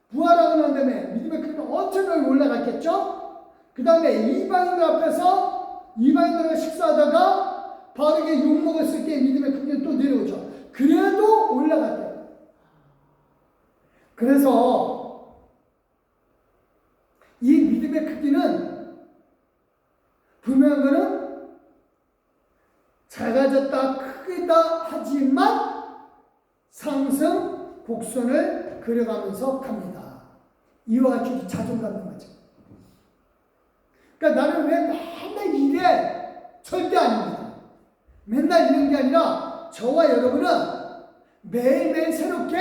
부활하고 난 다음에 믿음의 크기가 엄청나게 올라갔겠죠. 그 다음에 이방인들 앞에서 이방인들과 식사하다가 바울에게 욕먹었을 때 믿음의 크기는 또 내려오죠. 그래도 올라갔대요. 그래서 이 믿음의 크기는 분명한 것은 작아졌다 크다 하지만 상승 곡선을 그려가면서 갑니다. 이와 같이 자존감을 가져. 그러니까 나는 왜 맨날 이래? 절대 아닙니다. 맨날 이런 게 아니라 저와 여러분은 매일매일 새롭게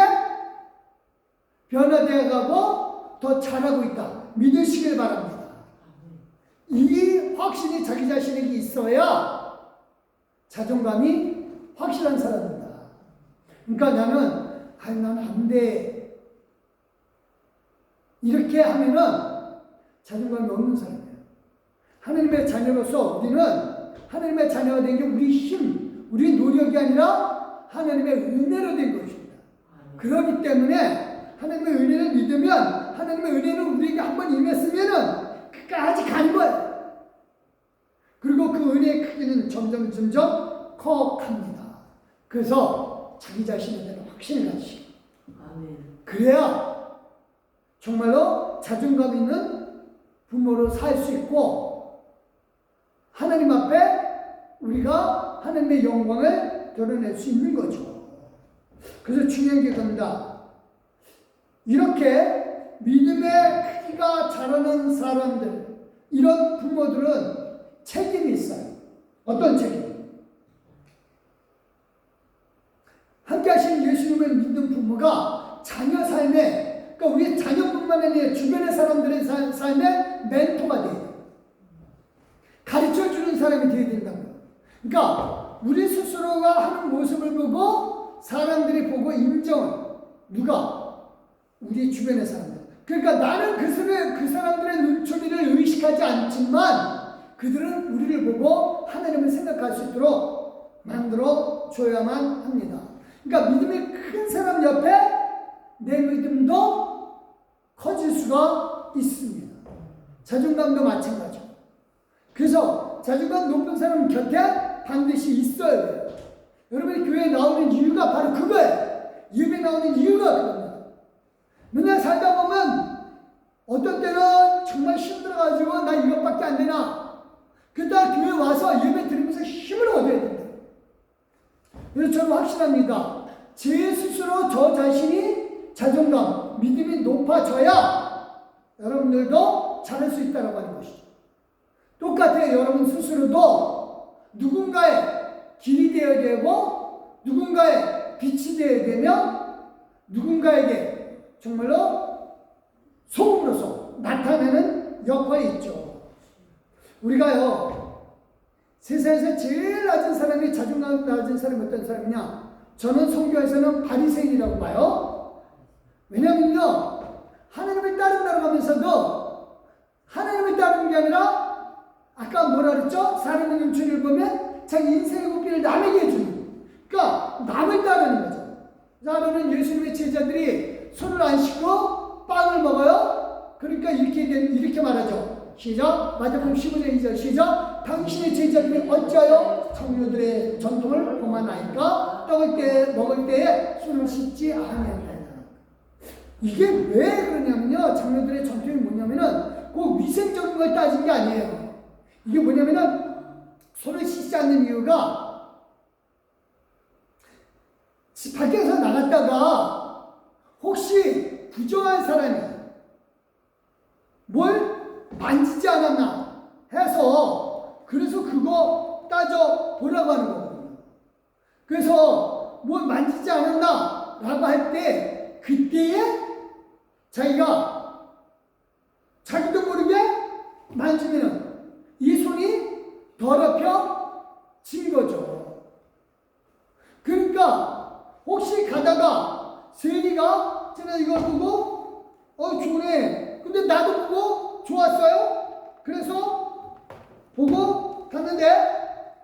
변화되어 가고 더 잘하고 있다. 믿으시길 바랍니다. 이 확신이 자기 자신에게 있어야 자존감이 확실한 사람입니다. 그러니까 나는 난 안 돼. 이렇게 하면은 자존감이 없는 사람이에요. 하나님의 자녀로서 우리는 하나님의 자녀가 된 게 우리 힘, 우리 노력이 아니라 하나님의 은혜로 된 것입니다. 그렇기 때문에 하나님의 은혜를 믿으면 하나님의 은혜는 우리에게 한번 임했으면은 끝까지 가는 거예요. 그리고 그 은혜의 크기는 점점 커갑니다. 그래서 자기 자신에 대한 확신을 가지시고 그래야 정말로 자존감 있는 부모로 살 수 있고 하나님 앞에 우리가 하나님의 영광을 드러낼 수 있는 거죠. 그래서 중요한 게 그겁니다. 이렇게 믿음의 크기가 자라는 사람들, 이런 부모들은 책임이 있어요. 어떤 책임? 함께 하신 예수님을 믿는 부모가 자녀 삶에, 그러니까 우리 자녀뿐만 아니라 주변의 사람들의 삶에 멘토가 돼요. 가르쳐주는 사람이 되어야 된다고요. 그러니까 우리 스스로가 하는 모습을 보고 사람들이 보고 인정은 누가? 우리 주변의 사람들. 그러니까 나는 그 사람들의 눈초리를 의식하지 않지만 그들은 우리를 보고 하나님을 생각할 수 있도록 만들어 줘야만 합니다. 그러니까 믿음이 큰 사람 옆에 내 믿음도 커질 수가 있습니다. 자존감도 마찬가지죠. 그래서 자존감 높은 사람 곁에 반드시 있어야 돼요. 여러분이 교회에 나오는 이유가 바로 그거예요. 예배 나오는 이유가 그겁니다. 맨날 살다 보면 어떤 때는 정말 힘들어가지고 나 이것밖에 안 되나? 그러다 교회 와서 예배 드리면서 힘을 얻어야 됩니다. 그래서 저는 확신합니다. 제 스스로 저 자신이 자존감, 믿음이 높아져야 여러분들도 잘할 수 있다고 하는 것이죠. 똑같아요. 여러분 스스로도 누군가의 길이 되어야 되고 누군가의 빛이 되어야 되면 누군가에게 정말로 소금으로서 나타내는 역할이 있죠. 우리가요, 세상에서 제일 낮은 사람이 자존감 낮은 사람이 어떤 사람이냐? 저는 성경에서는 바리새인이라고 봐요. 왜냐면요, 하나님을 따른다고 하면서도 하나님을 따르는 게 아니라 아까 뭐라 그랬죠? 사람의 눈초리를 보면 자기 인생의 고삐를 남에게 해주는. 그러니까 남을 따르는 거죠. 자르는 예수님의 제자들이 손을 안 씻고 빵을 먹어요. 그러니까 이렇게 말하죠. 시작. 마태복음 15장 2절 시작. 당신의 제자들이 어찌하여 청교들의 전통을 범하나이까? 먹을 때에 손을 씻지 아니하나이다. 이게 왜 그러냐면요. 청교들의 전통이 뭐냐면은 그 위생적인 걸 따진 게 아니에요. 이게 뭐냐면은 손을 씻지 않는 이유가 밖에서 나갔다가 혹시 부정한 사람이 뭘 만지지 않았나 해서 그래서 그거 따져 보라고 하는 거거든요. 그래서 뭘 만지지 않았나 라고 할 때 그때에 자기도 모르게 만지면 이 손이 더럽혀진 거죠. 그러니까 혹시 가다가 세리가 제가 이걸 보고 좋네. 근데 나도 보고 좋았어요. 그래서 보고 갔는데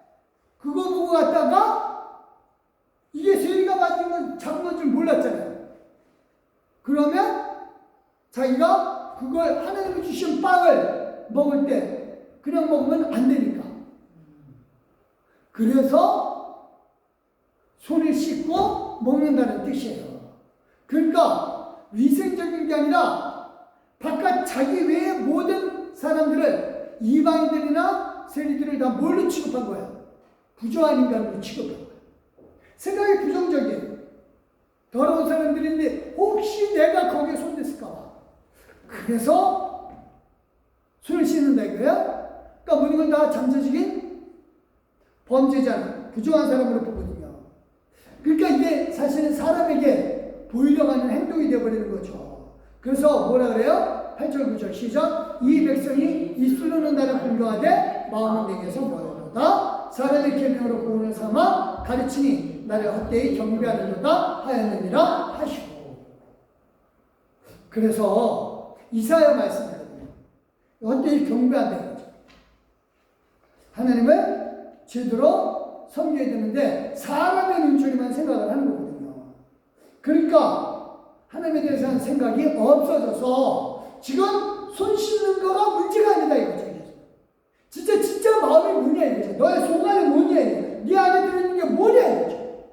그거 보고 갔다가 이게 세리가 만든 건 잡은 건 줄 몰랐잖아요. 그러면 자기가 그걸 하나님이 주신 빵을 먹을 때 그냥 먹으면 안 되니까. 그래서 손을 씻고 먹는다는 뜻이에요. 그러니까 위생적인 게 아니라 바깥 자기 외의 모든 사람들을 이방인들이나 세리들을 다 뭘로 취급한 거야? 부정한 인간으로 취급한 거야. 생각이 부정적이에요. 더러운 사람들인데 혹시 내가 거기에 손댔을까 봐. 그래서 손을 씻는다 이거야? 그러니까 모든 건 다 잠재적인 범죄자는 부정한 사람으로 보거든요. 그러니까 이게 사실은 사람에게 보이려고 하는 행동이 되어버리는 거죠. 그래서 뭐라 그래요? 8절 9절 시작. 이 백성이 입술로는 나를 공경하되 마음은 내게서 멀어도다. 사람의 계명으로 구원을 삼아 가르치니 나를 헛되이 경배하려다 하였느니라 하시고. 그래서 이사야 말씀이거든요. 헛되이 경배한다 이거죠. 하나님을 제대로 섬겨야 되는데 사람의 눈초리만 생각을 하는 거거든요. 그러니까 하나님에 대해서 하는 생각이 없어져서 지금 손 씻는 거가 문제가 아니다 이거죠. 진짜 마음이 뭐냐 이거죠. 너의 속안이 뭐냐 이거죠. 네 안에 들어있는 게 뭐냐 이거죠.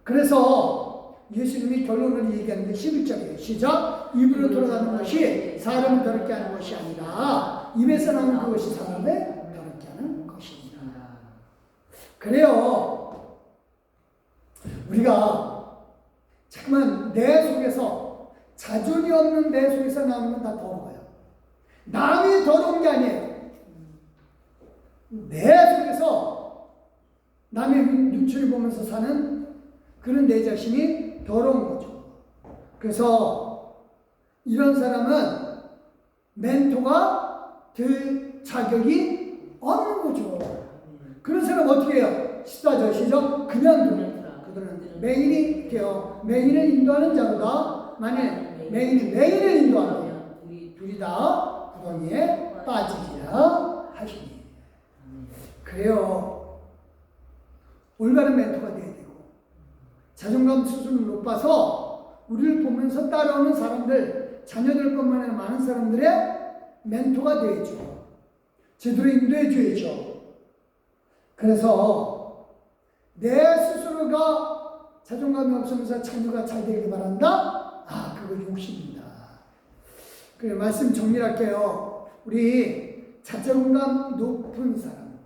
그래서 예수님이 결론을 얘기하는 게 11절이에요. 시작. 입으로 돌아가는 것이 사람을 더럽게 하는 것이 아니라 입에서 나오는 그것이 사람을 더럽게 하는 것입니다. 그래요. 우리가 잠깐만 내 속에서 자존이 없는 내 속에서 나오는 건 다 더러워요. 남이 더러운 게 아니에요. 내 속에서 남의 눈치를 보면서 사는 그런 내 자신이 더러운 거죠. 그래서 이런 사람은 멘토가 될 자격이 없는 거죠. 그런 사람 어떻게 해요? 14절 시작. 그냥 그들은 맹인이 되어 맹인을 인도하는 자로다. 만일 맹인이 맹인을 인도하면 둘이 다 구덩이에 빠지리라 하시니. 그래요. 올바른 멘토가 돼야 되고 자존감 수준을 높아서 우리를 보면서 따라오는 사람들, 자녀들뿐만 아니라 많은 사람들의 멘토가 되어야죠. 제대로 인도해 줘야죠. 그래서 내 스스로가 자존감이 없으면서 자녀가 잘 되길 바란다? 그거 욕심입니다. 그래, 말씀 정리할게요. 우리 자존감 높은 사람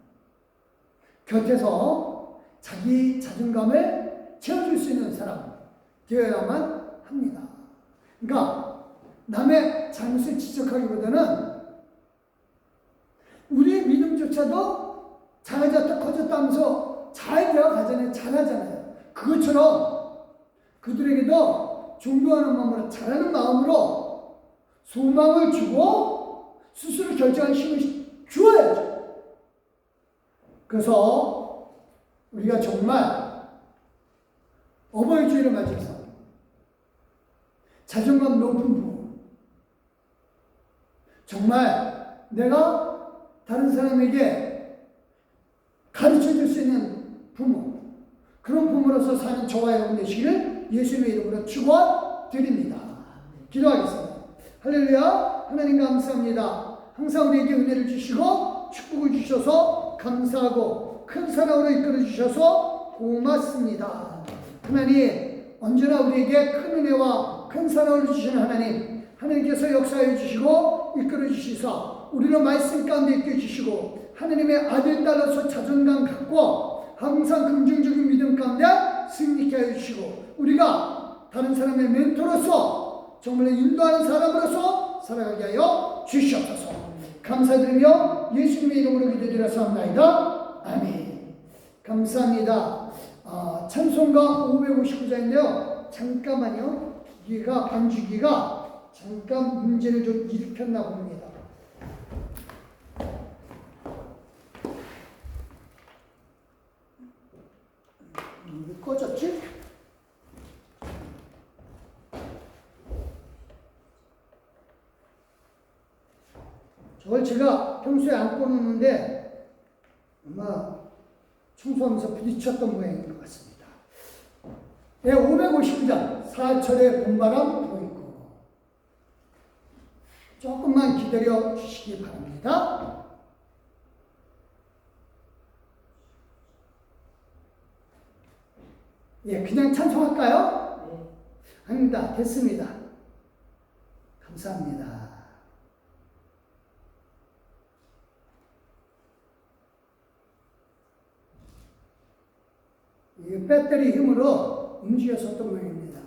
곁에서 자기 자존감을 채워줄 수 있는 사람 되어야만 합니다. 그러니까 남의 잘못을 지적하기보다는 우리의 믿음조차도 작아졌다 커졌다 하면서 잘 되어가잖아요. 잘하잖아요. 그것처럼 그들에게도 존경하는 마음으로 잘하는 마음으로 소망을 주고 스스로 결정할 힘을 주어야죠. 그래서 우리가 정말 어버이 주일을 맞아서 자존감 높은 부모, 정말 내가 다른 사람에게 가르쳐 줄 수 있는 부모, 그런 부모로 사람으로서 사는 저와 여러분 되시기를 예수님의 이름으로 축원드립니다. 기도하겠습니다. 할렐루야. 하나님 감사합니다. 항상 우리에게 은혜를 주시고 축복을 주셔서 감사하고 큰 사랑으로 이끌어 주셔서 고맙습니다. 하나님, 언제나 우리에게 큰 은혜와 큰 사랑을 주시는 하나님, 하나님께서 역사해 주시고 이끌어 주시사 우리를 말씀 가운데 있게 해주시고 하나님의 아들 딸로서 자존감 갖고 항상 긍정적인 믿음 가운데 승리케 해주시고 우리가 다른 사람의 멘토로서 정말 인도하는 사람으로서 살아가게 하여 주시옵소서. 감사드리며 예수님의 이름으로 기도드렸사옵나이다. 아멘. 감사합니다. 찬송가 559장인데요. 잠깐만요. 기계가 반주기가 잠깐 문제를 좀 일으켰나 봅니다. 꺼졌지? 저걸 제가 평소에 안 꺼놓는데 아마 청소하면서 부딪혔던 모양인 것 같습니다. 네, 550장 사철의 봄바람 보이고 조금만 기다려 주시기 바랍니다. 예, 그냥 찬송할까요? 네. 아닙니다. 됐습니다. 감사합니다. 이 배터리 힘으로 움직였었던 모양입니다.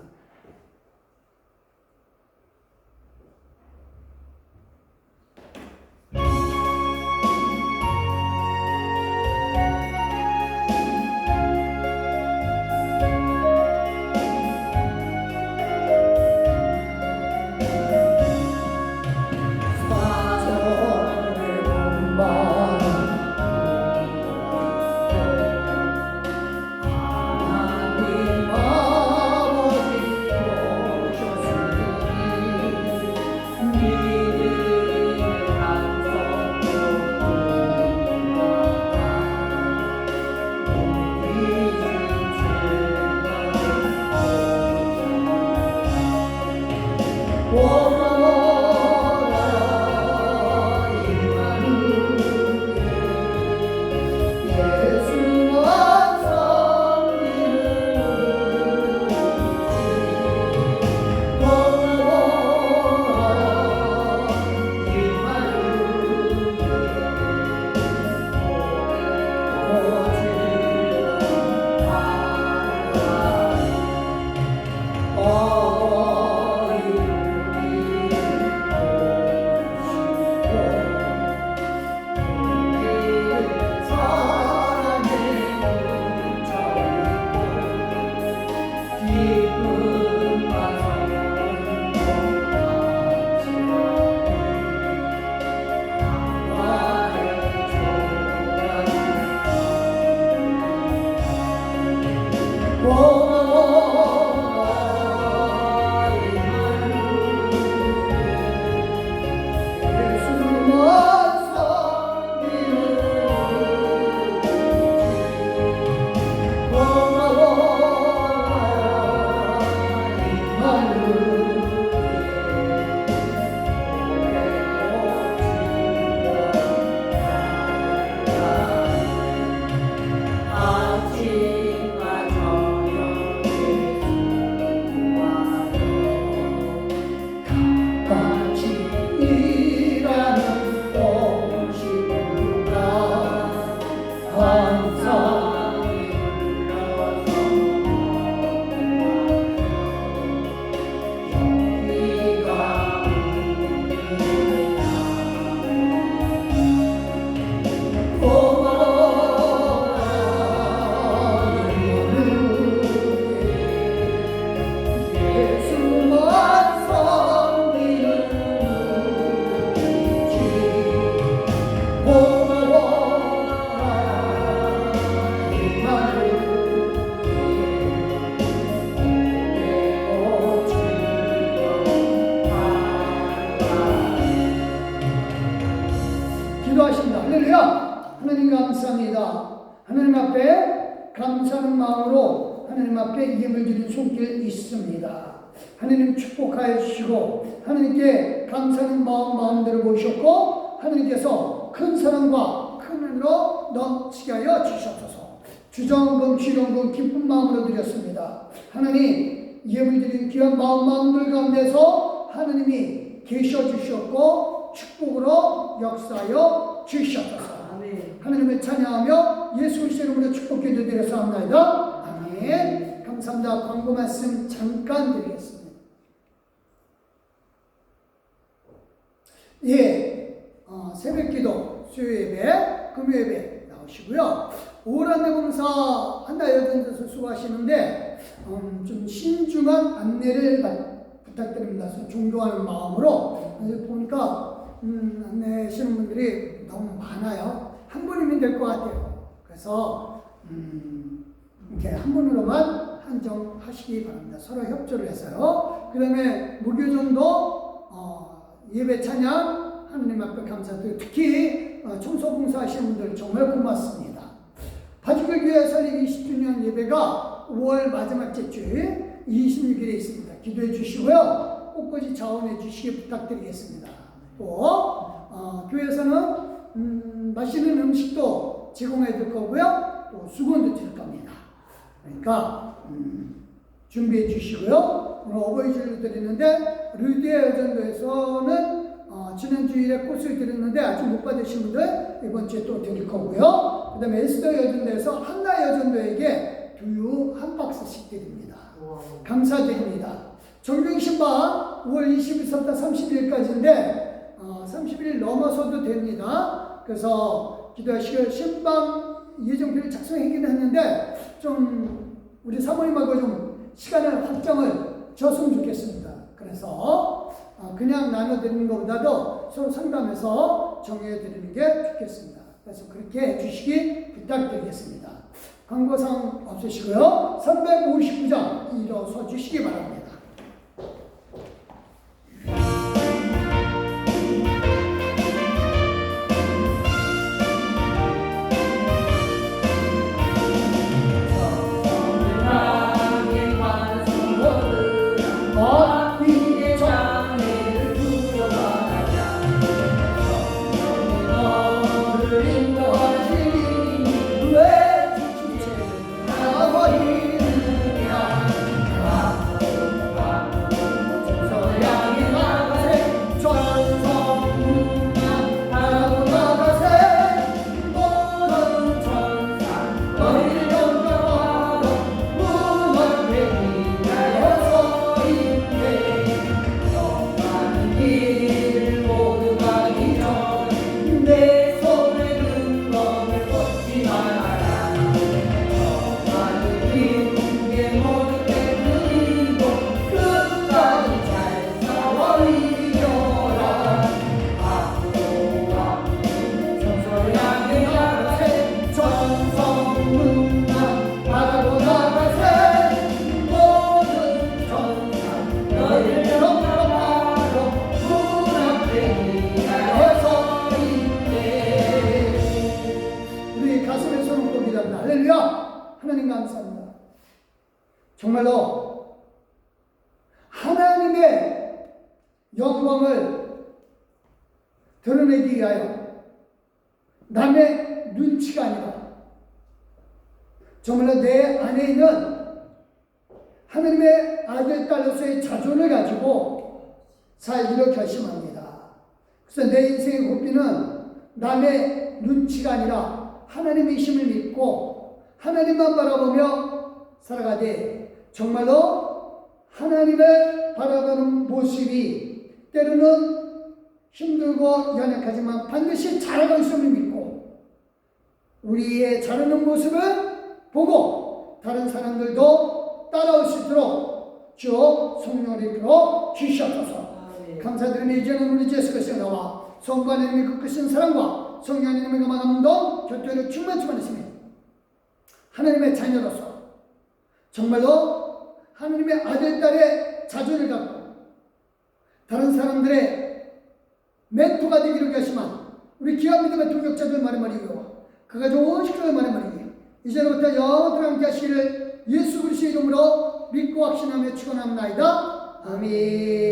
기도하십니다. 할렐루야. 하나님 감사합니다. 하나님 앞에 감사하는 마음으로 하나님 앞에 예물 드린 손길 있습니다. 하나님 축복하여 주시고 하나님께 감사하는 마음대로 보셨고 하나님께서 큰 사랑과 큰 은혜로 넘치게 하여 주시옵소서. 주정금 취령금 기쁜 마음으로 드렸습니다. 하나님 예물 드린 귀한 마음들 가운데서 하나님이 계셔 주셨고 축복으로 역사하여 주시옵소서. 하나님을 찬양하며 예수 그리스도 이름으로 축복기도 드렸사옵나이다. 아멘. 감사합니다. 광고 말씀 잠깐 드리겠습니다. 새벽기도 수요예배, 금요예배 나오시고요. 오란대봉사 한달 여전에서 수고하시는데 좀 신중한 안내를 부탁드립니다. 존경하는 마음으로 보니까 안내하시는 분들이 너무 많아요. 한 분이면 될 것 같아요. 그래서 이렇게 한 분으로만 한정하시기 바랍니다. 서로 협조를 해서요. 그 다음에 무교정도 예배 찬양 하나님 앞에 감사드리고 특히 청소봉사 하시는 분들 정말 고맙습니다. 바주교 교회 설립 20주년 예배가 5월 마지막 주일 26일에 있습니다. 기도해 주시고요. 꽃꽂이 자원해 주시기 부탁드리겠습니다. 또 교회에서는 맛있는 음식도 제공해 줄 거고요. 또 수건도 드릴 겁니다. 그러니까 준비해 주시고요. 오늘 어버이주일을 드리는데 르디아 여전도에서는 지난 주일에 꽃을 드렸는데 아직 못 받으신 분들 이번 주에 또 드릴 거고요. 그 다음에 에스더 여전도에서 한나 여전도에게 두유 한 박스씩 드립니다. 감사드립니다. 정경신방 5월 20일부터 30일까지인데 30일 넘어서도 됩니다. 그래서 기도하시고 신방 예정표를 작성하긴 했는데 좀 우리 사모님하고 좀 시간을 확정을 줬으면 좋겠습니다. 그래서 그냥 나눠드리는 것보다도 서로 상담해서 정해드리는 게 좋겠습니다. 그래서 그렇게 해주시기 부탁드리겠습니다. 광고상 없으시고요. 359장 일어서 주시기 바랍니다. 정말로 하나님의 영광을 드러내기 위하여 남의 눈치가 아니라 정말로 내 안에 있는 하나님의 아들, 딸로서의 자존을 가지고 살기로 결심합니다. 그래서 내 인생의 고삐는 남의 눈치가 아니라 하나님의 힘을 믿고 하나님만 바라보며 살아가되 정말로 하나님을 바라보는 모습이 때로는 힘들고 연약하지만 반드시 잘하고 있음을 믿고 우리의 잘하는 모습을 보고 다른 사람들도 따라올 수 있도록 주 성령을 이끌어 주시옵소서. 감사드리며 이제는 우리 예수 그리스도 나와 성과 하나님의 그 크신 사랑과 성령 하나님의 감화감동 교토를 충만하시며 하나님의 자녀로서 정말로 하나님의 아들, 딸의 자존을 갖고 다른 사람들의 멘토가 되기를 결심한 우리 귀한 믿음의 동역자들 말이요 그가 좋은 식구들 말이요 이제부터 영원토록 함께 하시기를 예수 그리스도의 이름으로 믿고 확신하며 축원합나이다. 아멘.